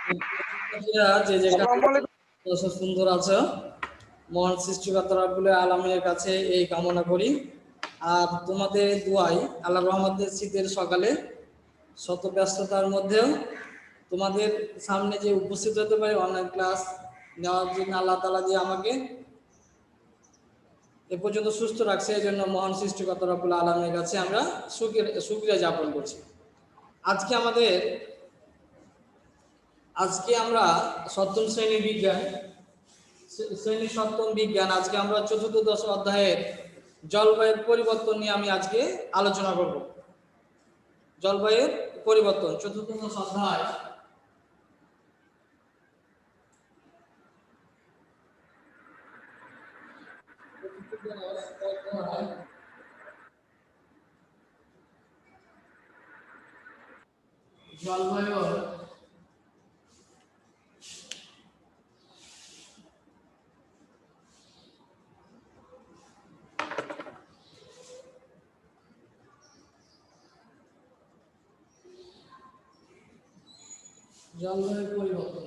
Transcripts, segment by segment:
শিক্ষার্থীরা যে যেখানে আসসালামু আলাইকুম। সুন্দর আছে, মহান সৃষ্টিকর্তা রব্বুল আলামিনের কাছে এই কামনা করি। আর তোমাদের দোয়াই আল্লাহ রহমতের শীতের সকালে শত ব্যস্ততার মধ্যেও তোমাদের সামনে যে উপস্থিত হতে পারি অনলাইন ক্লাস নেওয়ার জন্য আল্লাহ তাআলা যে আমাকে এ পর্যন্ত সুস্থ রাখছে, এই জন্য মহান সৃষ্টিকর্তা রব্বুল আলামিনের কাছে আমরা শুকরিয়া জ্ঞাপন করছি। আজকে আমরা সপ্তম শ্রেণী সপ্তম বিজ্ঞান, আজকে আমরা চতুর্দশ অধ্যায়ের জলবায়ুর পরিবর্তন নিয়ে আমি আজকে আলোচনা করব। জলবায়ুর পরিবর্তন চতুর্দশ অধ্যায়। জলবায়ুর পরিবর্তন।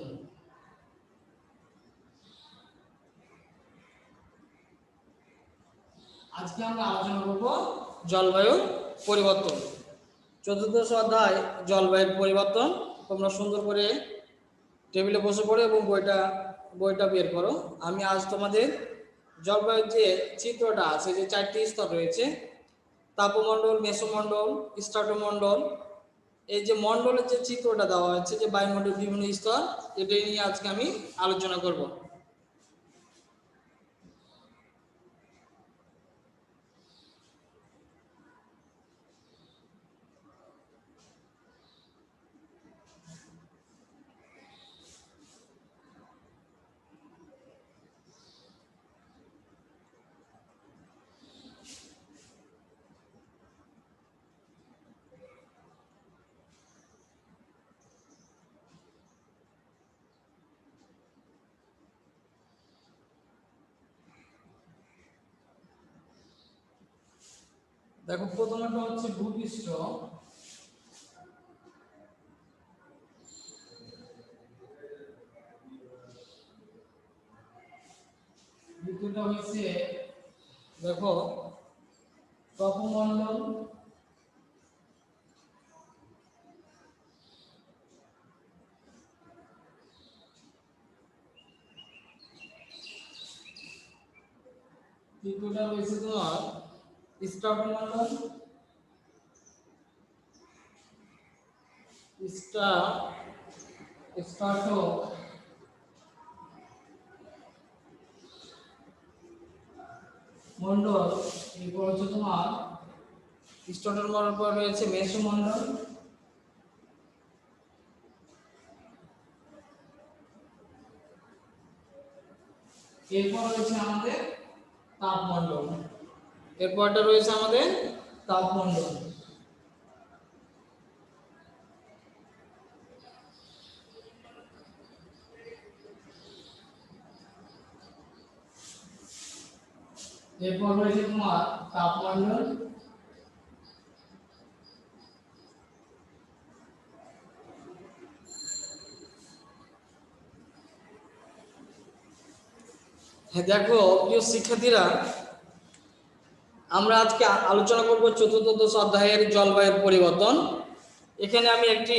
আজকে আমরা আলোচনা করব জলবায়ু পরিবর্তন, চতুর্দশ অধ্যায় জলবায়ুর পরিবর্তন। তোমরা সুন্দর করে টেবিলে বসে পড়ো এবং বইটা বের করো। আমি আজ তোমাদের জলবায়ুর যে চিত্রটা আছে, যে চারটি স্তর রয়েছে, তাপমণ্ডল, মেসোমণ্ডল, স্ট্রাটোমণ্ডল, এই যে মণ্ডলের যে চিত্রটা দেওয়া হয়েছে, যে বায়ুমণ্ডল বিভিন্ন স্তর, এটাই নিয়ে আজকে আমি আলোচনা করব। দেখো, প্রথমটা হচ্ছে ভূপৃষ্ঠ, দ্বিতীয়টা হচ্ছে দেখো তাপমণ্ডল, তৃতীয়টা রয়েছে তোমার স্ট্রাটোমণ্ডল, স্ট্রাটো মণ্ডল। এরপর হচ্ছে তোমার স্ট্রাটোমণ্ডল পর রয়েছে মেসোমণ্ডল, এরপর রয়েছে আমাদের তাপমণ্ডল। এরপরটা রয়েছে আমাদের তাপমণ্ডল। এরপর রয়েছে তোমার তাপমণ্ডল, দেখো প্রিয় শিক্ষার্থীরা, আমরা আজকে আলোচনা করব চতুর্দশ অধ্যায়ের জলবায়ুর পরিবর্তন। এখানে আমি একটি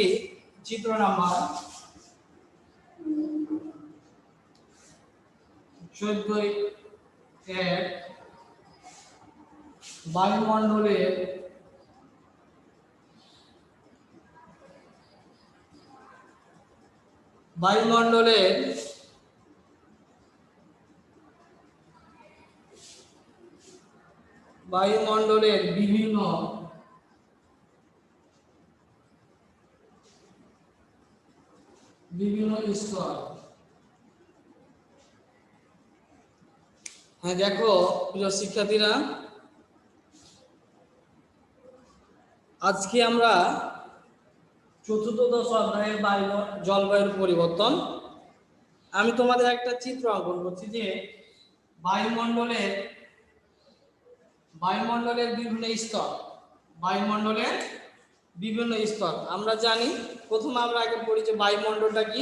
চিত্র নাম্বার 14 বায়ুমণ্ডলের বিভিন্ন স্তর। হ্যাঁ, দেখো প্রিয় শিক্ষার্থীরা, আজকে আমরা চতুর্দশ অধ্যায়ের জলবায়ুর পরিবর্তন। আমি তোমাদের একটা চিত্র অঙ্কন করছি, যে বায়ুমণ্ডলের বিভিন্ন স্তর। আমরা জানি, প্রথমে আমরা আগে পড়ি যে বায়ুমণ্ডলটা কি।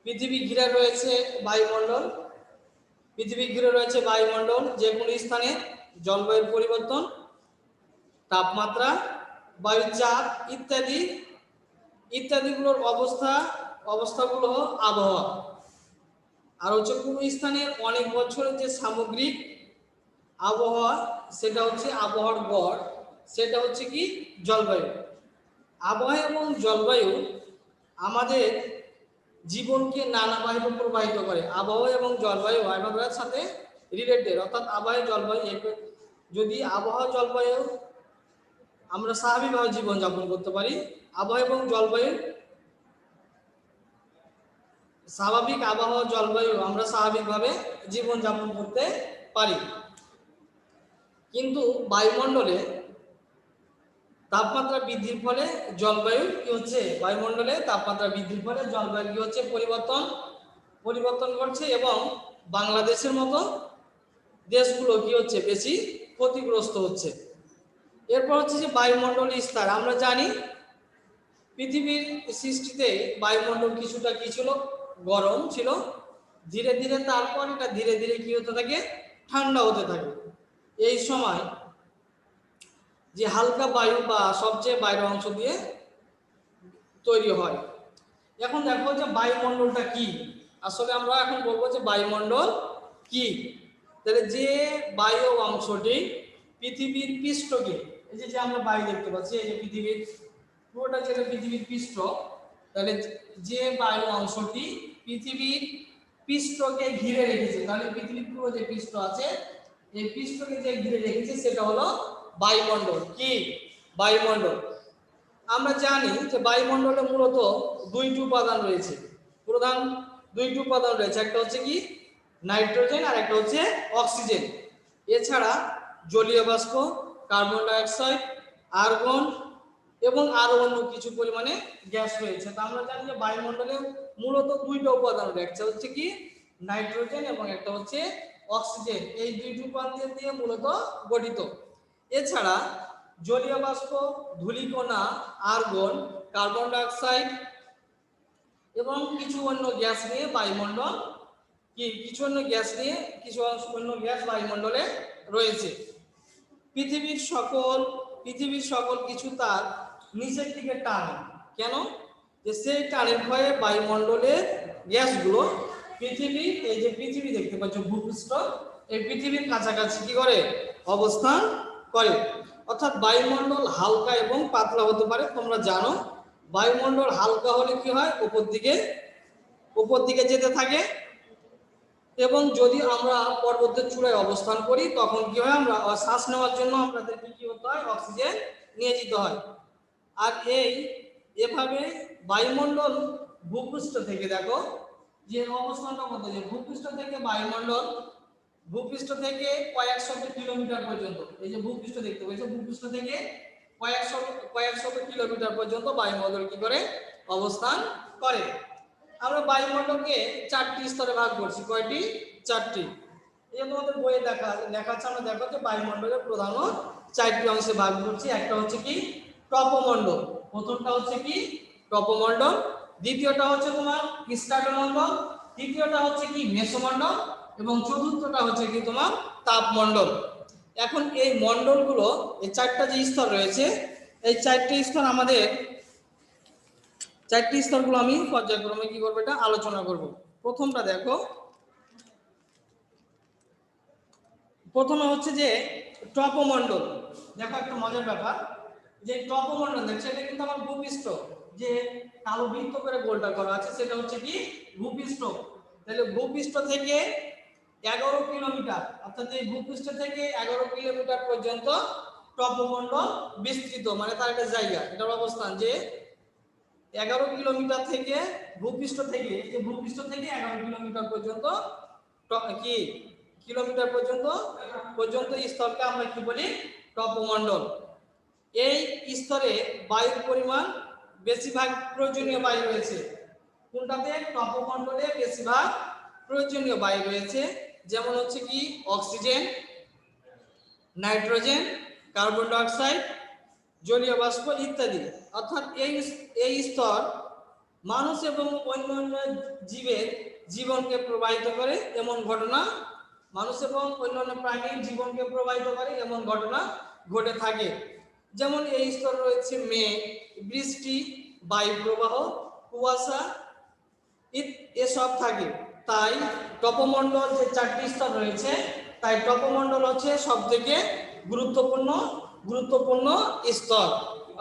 পৃথিবী ঘিরে রয়েছে বায়ুমণ্ডল, পৃথিবী ঘিরে রয়েছে বায়ুমণ্ডল, যে কোনো স্থানে জলবায়ুর পরিবর্তন, তাপমাত্রা, বায়ুর চাপ ইত্যাদি ইত্যাদিগুলোর অবস্থাগুলো আবহাওয়া। আর হচ্ছে কোনো স্থানের অনেক বছরের যে সামগ্রিক আবহাওয়া, সেটা হচ্ছে আবহাওয়ার গড়, সেটা হচ্ছে কি জলবায়ু। আবহাওয়া এবং জলবায়ু আমাদের জীবনকে নানাভাবে প্রভাবিত করে। আবহাওয়া এবং জলবায়ু আবহাওয়ার সাথে রিলেটেড, অর্থাৎ আবহাওয়া জলবায়ু, যদি আবহাওয়া জলবায়ু আমরা স্বাভাবিকভাবে জীবনযাপন করতে পারি, আবহাওয়া এবং জলবায়ু স্বাভাবিক আবহাওয়া জলবায়ু আমরা স্বাভাবিকভাবে জীবনযাপন করতে পারি। কিন্তু বায়ুমণ্ডলে তাপমাত্রা বৃদ্ধির ফলে জলবায়ু কি হচ্ছে, বায়ুমণ্ডলে তাপমাত্রা বৃদ্ধির ফলে জলবায়ু কি হচ্ছে, পরিবর্তন করছে, এবং বাংলাদেশের মতো দেশগুলো কি হচ্ছে, বেশি ক্ষতিগ্রস্ত হচ্ছে। এরপর হচ্ছে যে বায়ুমণ্ডলীয় স্তর। আমরা জানি পৃথিবীর সৃষ্টিতে বায়ুমণ্ডল কিছুটা কি ছিল, গরম ছিল, ধীরে ধীরে তারপর এটা ধীরে ধীরে কি হতে থাকে, ঠান্ডা হতে থাকে। এই সময় যে হালকা বায়ু বা সবচেয়ে বাইরের অংশ দিয়ে তৈরি হয়। এখন দেখো যে বায়ুমণ্ডলটা কি, আসলে আমরা এখন বলবো যে বায়ুমণ্ডল কি। তাহলে যে বায়ু অংশটি পৃথিবীর পৃষ্ঠকে, এই যে আমরা বায়ু দেখতে পাচ্ছি, এই যে পৃথিবীর পুরোটা যেটা পৃথিবীর পৃষ্ঠ, তাহলে যে বায়ু অংশটি পৃথিবীর পৃষ্ঠকে ঘিরে রেখেছে, তাহলে পৃথিবীর পুরো যে পৃষ্ঠ আছে, এই পৃষ্ঠকে যে ঘিরে রেখেছে সেটা হলো বায়ুমণ্ডল। কি বায়ুমণ্ডল। আমরা জানি যে বায়ুমণ্ডলে মূলত দুইটি উপাদান রয়েছে, প্রধান দুইটি উপাদান রয়েছে, একটা হচ্ছে কি নাইট্রোজেন আর একটা হচ্ছে অক্সিজেন। এছাড়া জলীয় বাষ্প, কার্বন ডাইঅক্সাইড, আর্গন এবং আরো অন্য কিছু পরিমাণে গ্যাস রয়েছে। তা আমরা জানি যে বায়ুমণ্ডলে মূলত দুইটা উপাদান রয়েছে, একটা হচ্ছে কি নাইট্রোজেন এবং একটা হচ্ছে অক্সিজেন। এই দুইটি উপাদান দিয়ে মূলত গঠিত। এছাড়া জলীয় বাষ্প, ধূলিকণা, আর্গন, কার্বন ডাইঅক্সাইড এবং কিছু অন্য গ্যাস নিয়ে বায়ুমণ্ডল কিছু অন্য গ্যাস বায়ুমণ্ডলে রয়েছে। পৃথিবীর সকল কিছু তার নিচের দিকে টানে, কেন? যে সেই টানের ভয়ে বায়ুমণ্ডলের গ্যাসগুলো পৃথিবীর, এই যে পৃথিবী দেখতে পাচ্ছ ভূপৃষ্ঠ, এই পৃথিবীর কাছাকাছি কি করে, অবস্থান করে। অর্থাৎ বায়ুমণ্ডল হালকা এবং পাতলা হতে পারে। তোমরা জানো বায়ুমণ্ডল হালকা হলে কি হয়, উপর দিকে যেতে থাকে, এবং যদি আমরা পর্বতের চূড়ায় অবস্থান করি তখন কি হয়, আমরা শ্বাস নেওয়ার জন্য আমাদেরকে কি হতে হয়, অক্সিজেন নিয়ে যেতে হয়। আর এভাবে বায়ুমণ্ডল ভূপৃষ্ঠ থেকে, দেখো যে অবস্থানটা মধ্যে, যে ভূপৃষ্ঠ থেকে বায়ুমণ্ডল, ভূপৃষ্ঠ থেকে কয়েক শত কিলোমিটার পর্যন্ত, এই যে ভূপৃষ্ঠ দেখতে পাচ্ছ, ভূপৃষ্ঠ থেকে কয়েক শত কিলোমিটার পর্যন্ত বায়ুমণ্ডল কি করে, অবস্থান করে। আমরা বায়ুমণ্ডলকে 4টি স্তরে ভাগ করছি। কয়টি? 4টি। এই তোমাদের বইয়ে লেখা আছে, আমরা দেখো যে বায়ুমণ্ডলের প্রধান 4টি অংশে ভাগ করছি। একটা হচ্ছে কি টপোমণ্ডল, প্রথমটা হচ্ছে কি টপোমণ্ডল, দ্বিতীয়টা হচ্ছে তোমার স্ট্র্যাটোমণ্ডল, তৃতীয়টা হচ্ছে কি মেসোমণ্ডল, এবং চতুর্থটা হচ্ছে কি তোমার তাপমণ্ডল। এখন এই মণ্ডলগুলো, এই 4টা যে স্তর রয়েছে, এই 4টি স্তর আমাদের 4টি স্তরগুলো আমি পর্যায়ক্রমে কি করবো, এটা আলোচনা করব। প্রথমটা দেখো, প্রথমে হচ্ছে যে টপোমণ্ডল। দেখো একটা মজার ব্যাপার, যে টপোমণ্ডল দেখছে, এটা কিন্তু আমার ভূপৃষ্ঠ, যে কালো বৃত্ত করে গোলটা করা আছে সেটা হচ্ছে কি ভূপৃষ্ঠ। তাহলে ভূপৃষ্ঠ থেকে 11 কিলোমিটার, অর্থাৎ এই ভূপৃষ্ঠ থেকে 11 কিলোমিটার পর্যন্ত টপোমণ্ডল বিস্তৃত, মানে তার একটা জায়গা, এটার অবস্থান যে 11 কিলোমিটার থেকে ভূপৃষ্ঠ থেকে, যে ভূপৃষ্ঠ থেকে 11 কিলোমিটার পর্যন্ত কি কিলোমিটার পর্যন্ত স্তরকে আমরা কি বলি, টপোমণ্ডল। এই স্তরে বায়ুর পরিমাণ বেশিরভাগ প্রয়োজনীয় বায়ু রয়েছে। কোনটাতে? টপোমণ্ডলে বেশিরভাগ প্রয়োজনীয় বায়ু রয়েছে, যেমন হচ্ছে কি অক্সিজেন, নাইট্রোজেন, কার্বন ডাইঅক্সাইড, জলীয় বাষ্প ইত্যাদি। অর্থাৎ এই স্তর মানুষ এবং অন্যান্য জীবের জীবনকে প্রভাবিত করে এমন ঘটনা, মানুষ এবং অন্যান্য প্রাণীর জীবনকে প্রভাবিত করে এমন ঘটনা ঘটে থাকে। যেমন এই স্তর রয়েছে মেঘ, বৃষ্টি, বায়ু প্রবাহ, কুয়াশা এসব থাকে। তাই টপমণ্ডল যে 4টি স্তর রয়েছে, তাই টপমণ্ডল হচ্ছে সব থেকে গুরুত্বপূর্ণ স্তর।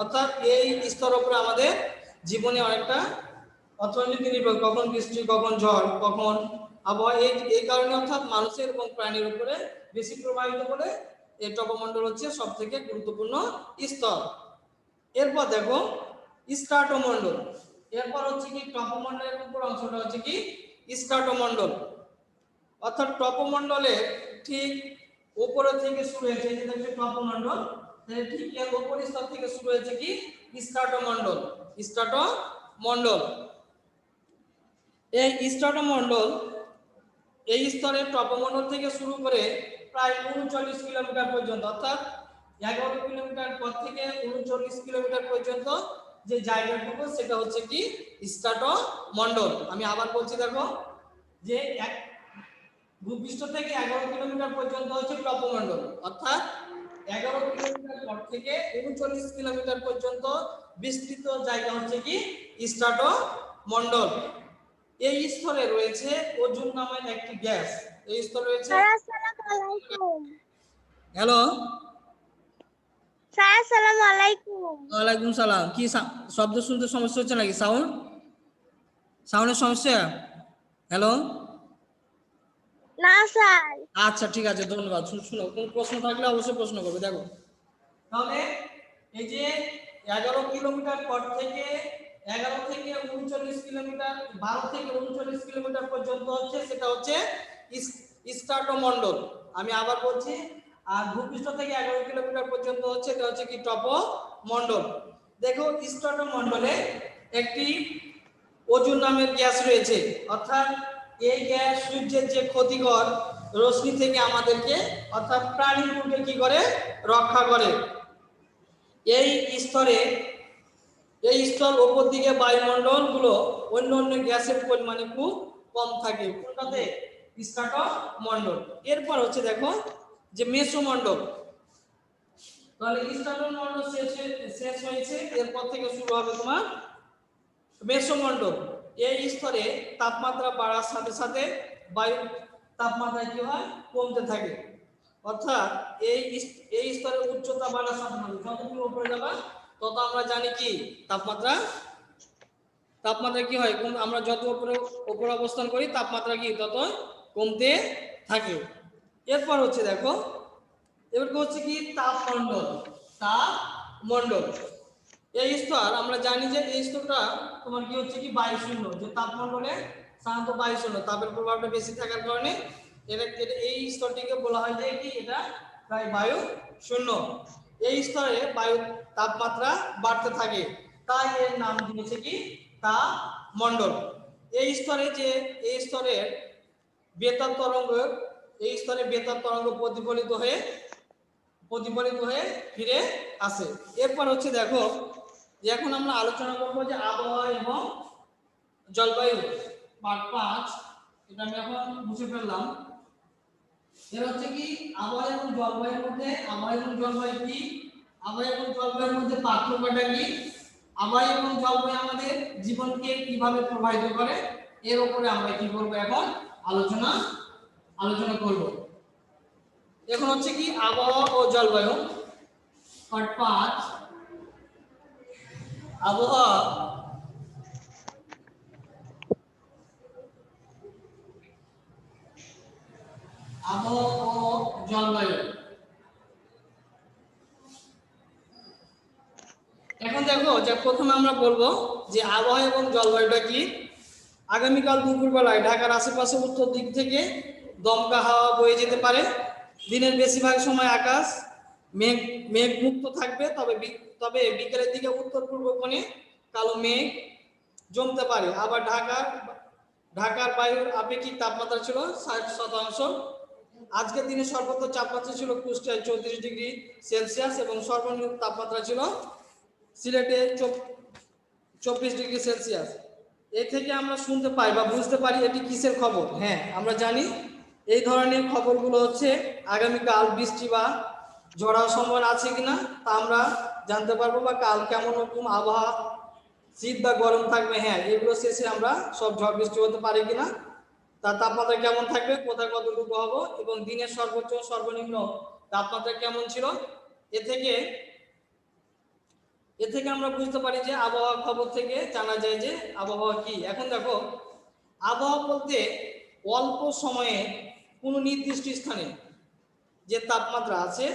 অর্থাৎ এই স্তরের উপরে আমাদের জীবনে অনেকটা অর্থনীতি নির্ভর, কখন বৃষ্টি, কখন ঝড়, কখন আবহাওয়া, এই কারণে অর্থাৎ মানুষের এবং প্রাণীর উপরে বেশি প্রভাবিত করে এই টপমণ্ডল হচ্ছে সব থেকে গুরুত্বপূর্ণ স্তর। এরপর দেখো স্ট্রাটোমণ্ডল। এরপর হচ্ছে কি টপমণ্ডলের উপর অংশটা হচ্ছে কি স্ট্রাটোমণ্ডল। অর্থাৎ টপমণ্ডলের ঠিক উপরে থেকে শুরু হয়েছে, এই যে দেখছো টপমণ্ডল, ঠিক এর উপর স্তর থেকে শুরু হয়েছে কি স্ট্রাটোমণ্ডল। স্ট্রাটোমণ্ডল, এই স্ট্রাটোমণ্ডল এই স্তরের টপমণ্ডল থেকে শুরু করে প্রায় 39 কিলোমিটার পর্যন্ত, অর্থাৎ 11 কিলোমিটার পর থেকে 39 কিলোমিটার পর্যন্ত যে জায়গাটুকু সেটা হচ্ছে কি স্ট্রাটোমণ্ডল। আমি আবার বলছি, দেখো যে এক ভূপৃষ্ঠ থেকে 11 কিলোমিটার পর্যন্ত হচ্ছে টপমণ্ডল, অর্থাৎ 11 কিলোমিটার পর থেকে 39 কিলোমিটার পর্যন্ত বিস্তৃত জায়গা হচ্ছে কি স্ট্রাটোমণ্ডল। এই স্তরে রয়েছে ওজোন নামের একটি গ্যাস। এই স্তরে রয়েছে, হ্যালো স্যার, আসসালামু আলাইকুম। ওয়ালাইকুম সালাম। কি শব্দ শুনতে সমস্যা হচ্ছে নাকি? সাউন্ডের সমস্যা? হ্যালো, না স্যার। আচ্ছা ঠিক আছে, ধন্যবাদ। শুনো, কোন প্রশ্ন থাকলে অবশ্যই প্রশ্ন করবে। দেখো তাহলে এই যে 11 কিলোমিটার পর থেকে 11 থেকে 39 কিলোমিটার, 12 থেকে 39 কিলোমিটার পর্যন্ত হচ্ছে সেটা হচ্ছে স্ট্রাটোমণ্ডল। আমি আবার বলছি, আর ভূপৃষ্ঠ থেকে 11 কিলোমিটার পর্যন্ত হচ্ছে এটা হচ্ছে কি টপমণ্ডল। দেখো স্ট্রাটোমণ্ডলে একটি ওজোন নামের গ্যাস রয়েছে, অর্থাৎ এই গ্যাস সূর্যের যে ক্ষতিকর রশ্মি থেকে আমাদেরকে অর্থাৎ প্রাণীগুলোকে কি করে রক্ষা করে। এই স্তর উপর দিকে বায়ুমণ্ডল গুলো অন্য অন্য গ্যাসের পরিমাণে খুব কম থাকে, কোনটাতে? স্ট্রাটোমণ্ডল। এরপর হচ্ছে দেখো যে মেসোমণ্ডল। তাহলে স্ট্রাটোমণ্ডল শেষ হয়েছে, এরপর থেকে শুরু হবে তোমার মেসোমণ্ডল। এই স্তরে তাপমাত্রা বাড়ার সাথে সাথে বায়ু তাপমাত্রা কি হয় কমতে থাকে। অর্থাৎ এই স্তরের উচ্চতা বাড়ার সাথে সাথে যত তুমি উপরে যাবা তত আমরা জানি কি তাপমাত্রা কি হয়, আমরা যত উপরে অবস্থান করি তাপমাত্রা কি তত কমতে থাকে। এরপর হচ্ছে দেখো, এবার হচ্ছে কি তাপমণ্ডল। এই স্তর আমরা জানি যে এই স্তরটা তোমার কি হচ্ছে কি বায়ু শূন্য, যে তাপমণ্ডলে সাধারণত বায়ু শূন্য, তাপের প্রভাবটা বেশি থাকার কারণে এই স্তরটিকে বলা হয় যে কি এটা প্রায় বায়ু শূন্য। এই স্তরে বায়ু তাপমাত্রা বাড়তে থাকে, তাই এর নাম দিয়েছে কি তাপমণ্ডল। এই স্তরের বেতার তরঙ্গ প্রতিফলিত হয়ে ফিরে আসে। এরপর হচ্ছে দেখো যে এখন আমরা আলোচনা করবো যে আবহাওয়া এবং জলবায়ু পার্ট 5। এটা আমি এখন মুছে ফেললাম। এর হচ্ছে কি আবহাওয়া এবং জলবায়ুর মধ্যে পার্থক্যটা কি, আবহাওয়া এবং জলবায়ু আমাদের জীবনকে কিভাবে প্রভাবিত করে, এর উপরে আমরা কি করব এখন আলোচনা করব। এখন হচ্ছে কি আবহাওয়া ও জলবায়ু পার্ট 5। আবহাওয়া ও জলবায়ু। এখন দেখো যে প্রথমে আমরা বলবো যে আবহাওয়া এবং জলবায়ুটা কি। আগামীকাল দুপুরবেলায় ঢাকার আশেপাশে উত্তর দিক থেকে দমকা হাওয়া বয়ে যেতে পারে। দিনের বেশিরভাগ সময় আকাশ মেঘমুক্ত থাকবে, তবে বিকেলের দিকে উত্তর পূর্ব কোণে কালো মেঘ জমতে পারে। আবার ঢাকার বায়ুর আপেক্ষিক তাপমাত্রা ছিল 60%। আজকের দিনে সর্বোচ্চ তাপমাত্রা ছিল কুষ্টিয়ায় 34 ডিগ্রি সেলসিয়াস এবং সর্বনিম্ন তাপমাত্রা ছিল সিলেটে 24 ডিগ্রি সেলসিয়াস। এ থেকে আমরা শুনতে পাই বা বুঝতে পারি এটি কিসের খবর। হ্যাঁ, আমরা জানি এই ধরনের খবরগুলো হচ্ছে আগামীকাল বৃষ্টি বা ঝড়ার সম্ভাবনা আছে কিনা তা আমরা জানতে পারবো, বা কাল কেমন রকম আবহাওয়া, শীত বা গরম থাকবে। হ্যাঁ, এগুলো শেষে আমরা সব ঝড় বৃষ্টি হতে পারে কিনা, তার তাপমাত্রা কেমন থাকবে, কোথায় কতটুকু হবো, এবং দিনের সর্বোচ্চ সর্বনিম্ন তাপমাত্রা কেমন ছিল, এ থেকে আমরা বুঝতে পারি যে আবহাওয়া খবর থেকে জানা যায় যে আবহাওয়া কি। এখন দেখো, আবহাওয়া বলতে অল্প সময়ে কোনো নির্দিষ্ট স্থানে যে তাপমাত্রা আছে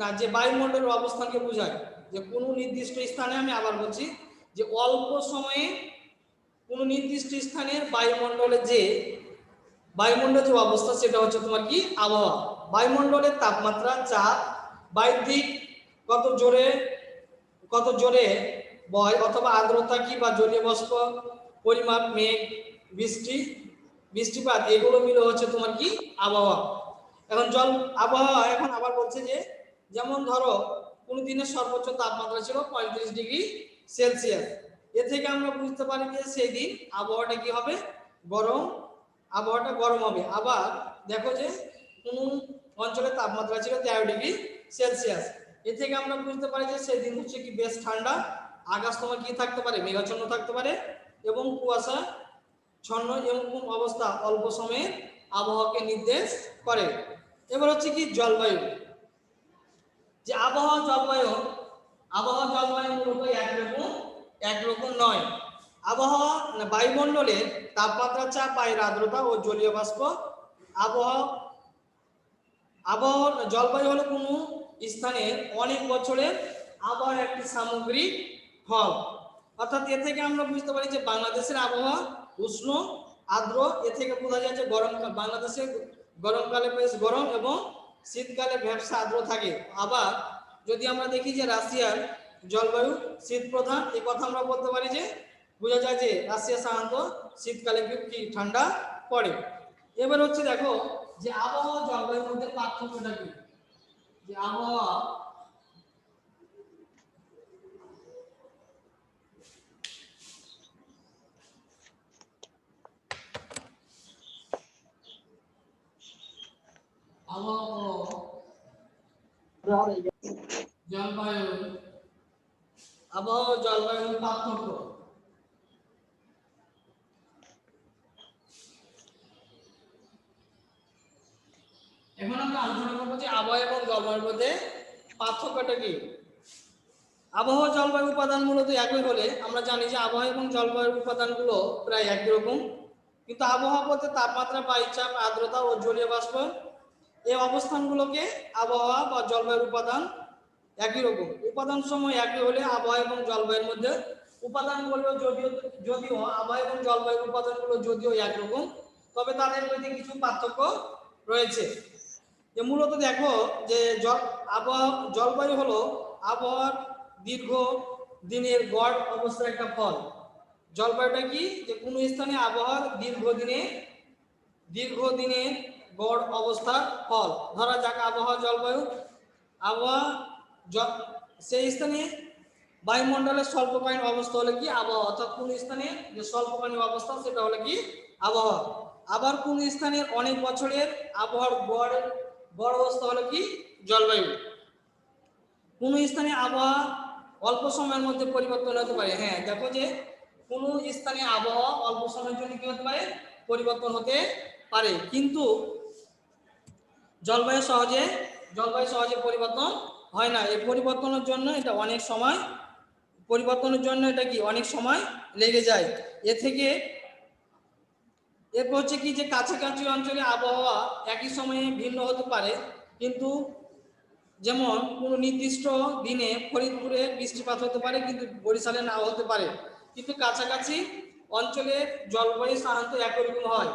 না, যে বায়ুমণ্ডলের অবস্থানকে বোঝায়। যে কোনো নির্দিষ্ট স্থানে, আমি আবার বলছি, যে অল্প সময়ে কোনো নির্দিষ্ট স্থানের বায়ুমণ্ডলের যে অবস্থা, সেটা হচ্ছে তোমার কি আবহাওয়া। বায়ুমণ্ডলের তাপমাত্রা, চাপ, বায়ুর দিক কত জোরে বয়, অথবা আর্দ্রতা কি বা জলীয় বাষ্প পরিমাপ, মেঘ, বৃষ্টিপাত, এগুলো মিলে হচ্ছে তোমার কি আবহাওয়া। এখন আবহাওয়া এখন আবার বলছে যে, যেমন ধরো কোনো দিনের সর্বোচ্চ তাপমাত্রা ছিল 35°C, এ থেকে আমরা বুঝতে পারি যে সেই দিন আবহাওয়াটা কি হবে, আবহাওয়াটা গরম হবে। আবার দেখো যে কোন অঞ্চলের তাপমাত্রা ছিল 13°C, এ থেকে আমরা বুঝতে পারি যে সেই দিন হচ্ছে কি বেশ ঠান্ডা, আকাশ তোমার কি থাকতে পারে, মেঘাচ্ছন্ন থাকতে পারে, এবং কুয়াশা ছন্ন এরকম অবস্থা অল্প সময়ে আবহাওয়াকে নির্দেশ করে। এবার হচ্ছে কি জলবায়ু। যে আবহাওয়া জলবায়ু মূলত একরকম নয়। আবহাওয়া বায়ুমণ্ডলের তাপমাত্রা, চাপ, বায়ুর আর্দ্রতা ও জলীয় বাষ্প। জলবায়ু হলো কোনো স্থানের অনেক বছরের আবহাওয়ার একটি সামগ্রিক ফল। অর্থাৎ এ থেকে আমরা বুঝতে পারি যে বাংলাদেশের আবহাওয়া উষ্ণ, আর্দ্র। এ থেকে বোঝা যায় যে বাংলাদেশে গরমকালে বেশ গরম এবং শীতকালে ভ্যাপসা আর্দ্র থাকে। আবার যদি আমরা দেখি যে রাশিয়ার জলবায়ু শীত প্রধান, এই কথা আমরা বলতে পারি যে বোঝা যায় যে রাশিয়া সাধারণত শীতকালে কি ঠান্ডা পড়ে। এবার হচ্ছে দেখো যে আবহাওয়া জলবায়ুর মধ্যে পার্থক্যটা কি। যে আবহাওয়া জলবায়ুর পার্থক্য। এখন আমরা আলোচনা করবো যে আবহাওয়া এবং জলবায়ুর মধ্যে পার্থক্যটা কি। আবহাওয়া জলবায়ু উপাদান মূলত একই হলে আমরা জানি যে আবহাওয়া এবং জলবায়ুর উপাদানগুলো প্রায় একই রকম, কিন্তু আবহাওয়া বলতে তাপমাত্রা, বায়ুচাপ, আর্দ্রতা ও জলীয় বাষ্প, এই অবস্থানগুলোকে আবহাওয়া বা জলবায়ুর উপাদান একই রকম। উপাদান সময় একই হলে আবহাওয়া এবং জলবায়ুর মধ্যে উপাদানগুলো যদিও আবহাওয়া এবং জলবায়ুর উপাদানগুলো যদিও একরকম, তবে তাদের মধ্যে কিছু পার্থক্য রয়েছে। যে মূলত দেখো যে জলবায়ু হলো আবহাওয়ার দীর্ঘ দিনের গড় অবস্থার একটা ফল। জলবায়ুটা কি, যে কোনো স্থানে আবহাওয়ার দীর্ঘদিনের গড় অবস্থার ফল। ধরা যাক আবহাওয়া সেই স্থানে বায়ুমণ্ডলের স্বল্পকালীন অবস্থা হলে কি আবহাওয়া, অর্থাৎ কোন স্থানে যে স্বল্পকালীন অবস্থা সেটা হলে কি আবহাওয়া। আবার কোন স্থানের অনেক বছরের আবহাওয়ার গড় অবস্থা হলো কি জলবায়ু। কোন স্থানে আবহাওয়া অল্প সময়ের মধ্যে পরিবর্তন হতে পারে। হ্যাঁ, দেখো যে কোন স্থানে আবহাওয়া অল্প সময়ের জন্য কি হতে পারে, পরিবর্তন হতে পারে, কিন্তু জলবায়ু সহজে পরিবর্তন হয় না। এই পরিবর্তনের জন্য এটা অনেক সময় লেগে যায়। এরপর হচ্ছে কি যে কাছাকাছি অঞ্চলে আবহাওয়া একই সময়ে ভিন্ন হতে পারে, কিন্তু যেমন কোনো নির্দিষ্ট দিনে ফরিদপুরে বৃষ্টিপাত হতে পারে কিন্তু বরিশালে নাও হতে পারে, কিন্তু কাছাকাছি অঞ্চলের জলবায়ু সাধারণত একই রকম হয়।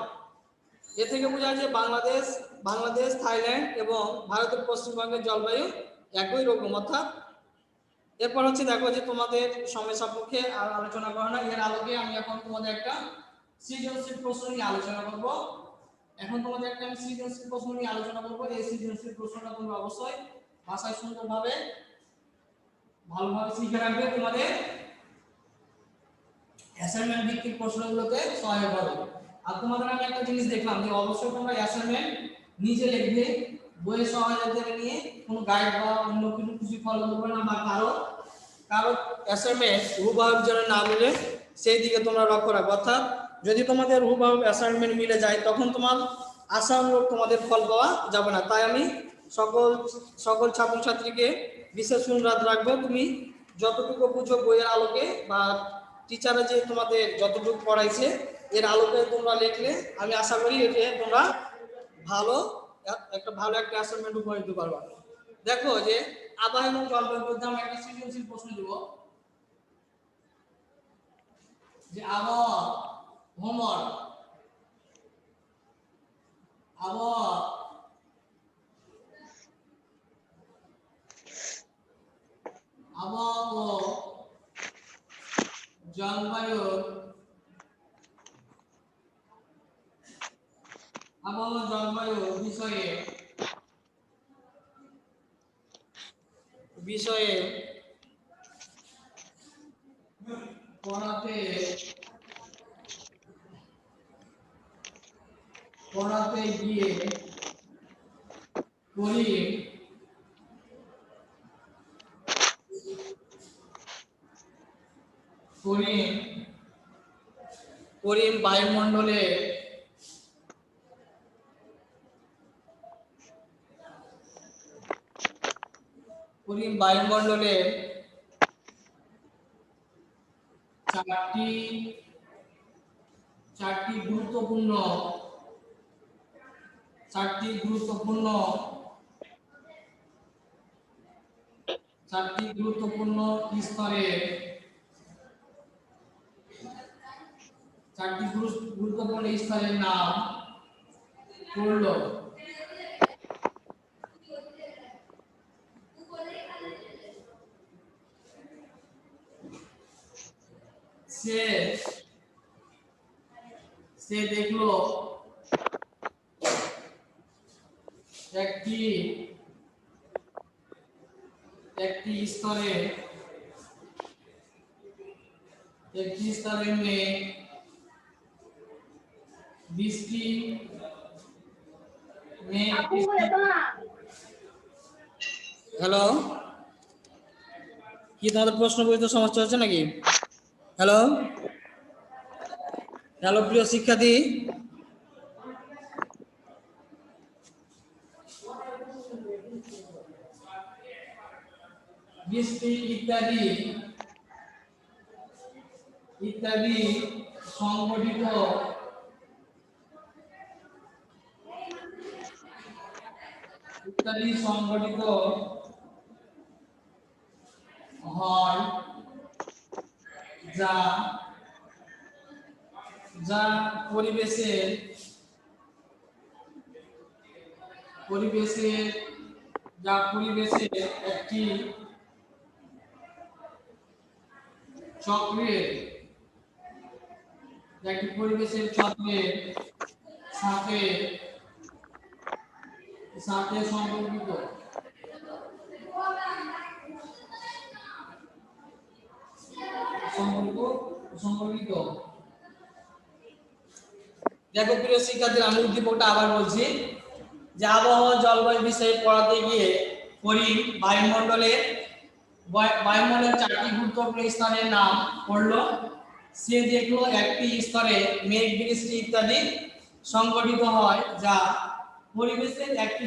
এ থেকে বোঝা যায় বাংলাদেশ, থাইল্যান্ড এবং ভারতের পশ্চিমবঙ্গের জলবায়ু একই রকম। অর্থাৎ এরপর হচ্ছে দেখো যে তোমাদের সময় সাপেক্ষে আর আলোচনা করা না, এর আলোকে আমি এখন তোমাদের একটা সৃজনশীল প্রশ্ন নিয়ে আলোচনা করব। এই সৃজনশীল প্রশ্নটা তোমরা অবশ্যই ভাষায় সুন্দরভাবে ভালোভাবে শিখে রাখবে। তোমাদের অ্যাসাইনমেন্ট ভিত্তিক প্রশ্নগুলোতে সহায়ক হবে। আর তোমাদের আমি একটা জিনিস দেখলাম যে অবশ্যই তোমরা অ্যাসাইনমেন্ট নিজে লিখবে, বইয়ের সহায়তা নিয়ে, কোনো গাইড বা অন্য কিছু ফলো করবে না, বা কারো কারো অ্যাসাইনমেন্ট হুবহু যেন না মিলে সেই দিকে তোমরা লক্ষ্য রাখো। অর্থাৎ যদি তোমাদের হুবহু অ্যাসাইনমেন্ট মিলে যায় তখন তোমার আশানুরূপ তোমাদের ফল পাওয়া যাবে না। তাই আমি সকল সকল ছাত্রছাত্রীকে বিশেষ অনুরোধ রাখবো, তুমি যতটুকু বুঝো বইয়ের আলোকে বা টিচারে যে তোমাদের যতটুকু পড়াইছে এর আলোকে তোমরা লিখলে আমি আশা করি এতে তোমরা ভালো ভালো একটা অ্যাসাইনমেন্ট উপহার দিতে পারবা। দেখো যে আবহাওয়া এবং জলবায়ুর মধ্যে আমি একটা সৃজনশীল প্রশ্ন দেব, যে আবহাওয়া হোমওয়ার্ক, আবহাওয়া আবহাওয়া ও জলবায়ুর আবহাওয়া জলবায়ু বিষয়ে বিষয়ে পড়াতে গিয়ে করিম বায়ুমণ্ডলে চারটি গুরুত্বপূর্ণ স্তরে স্তরের নাম করলো। সে দেখলো একটি স্তরে মেঘ বৃষ্টি হ্যালো, কি তোমাদের প্রশ্ন বুঝতে সমস্যা হচ্ছে নাকি? হ্যালো হ্যালো প্রিয় শিক্ষার্থী, বৃষ্টি ইত্যাদি সংগঠিত হয় যা পরিবেশের একটি চক্রের সাথে সম্পর্কিত। দেখো প্রিয় শিক্ষার্থীরা, আমি উদ্দীপকটা আবার বলছি যে আবহাওয়া জলবায়ু বিষয়ে পড়াতে গিয়ে করিম বায়ুমণ্ডলের চারটি গুরুত্বপূর্ণ স্থানের নাম পড়লো। সে দেখলো একটি স্তরে মেঘ বৃষ্টি ইত্যাদি সংগঠিত হয় যা পরিবেশের একটি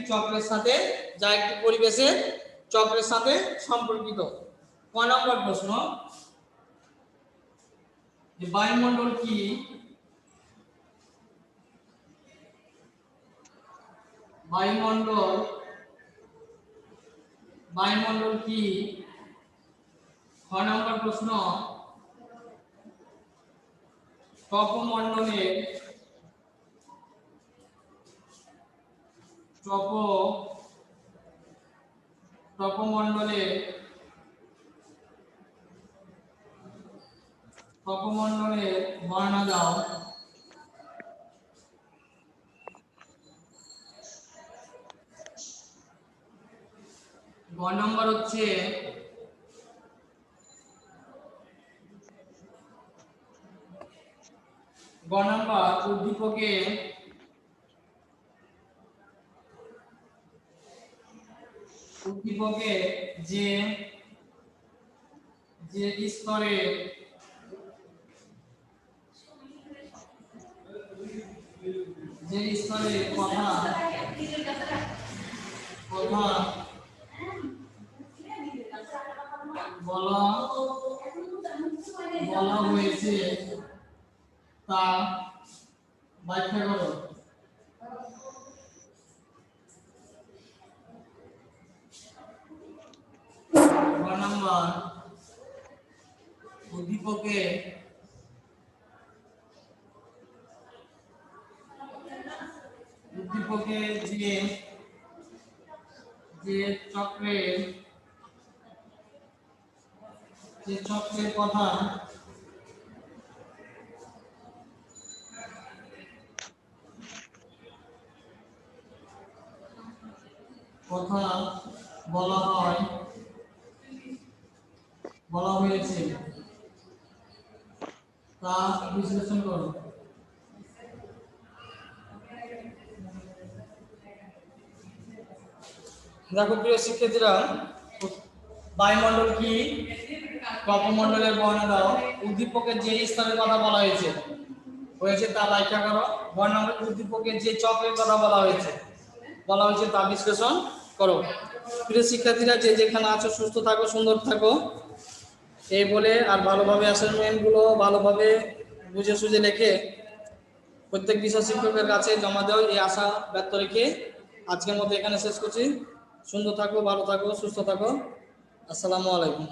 চক্রের সাথে সম্পর্কিত। ক নম্বর প্রশ্ন, যে বায়ুমণ্ডল কি? বায়ুমণ্ডল কি? খ নম্বর প্রশ্ন, টপোমণ্ডলের বর্ণনা দাও। গ নম্বর হচ্ছে গ নাম্বার উদ্দীপকে যে যে স্তরে কথা কথা বলা বলা হয়েছে তা ব্যাখ্যা করো। গ নাম্বার উদ্দীপকে যে যে চক্রের কথা বলা হয়েছে তা বিশ্লেষণ করো। দেখো প্রিয় শিক্ষার্থীরা, বায়ুমণ্ডল কি, কপমণ্ডলের বর্ণনা দাও। উদ্দীপকের যে স্তরের কথা বলা হয়েছে তা ব্যাখ্যা করো। বর্ণনা উদ্দীপকের যে চক্রের কথা বলা হয়েছে তা বিশ্লেষণ করো। প্রিয় শিক্ষার্থীরা, যে যেখানে আছো সুস্থ থাকো, সুন্দর থাকো, এই বলে আর ভালোভাবে অ্যাসাইনমেন্টগুলো ভালোভাবে বুঝে সুঝে লিখে প্রত্যেক বিষয় শিক্ষকের কাছে জমা দাও, এই আশা ব্যক্ত রেখে আজকের মতো এখানে শেষ করছি। সুন্দর থাকো, ভালো থাকো, সুস্থ থাকো। আসসালামু আলাইকুম।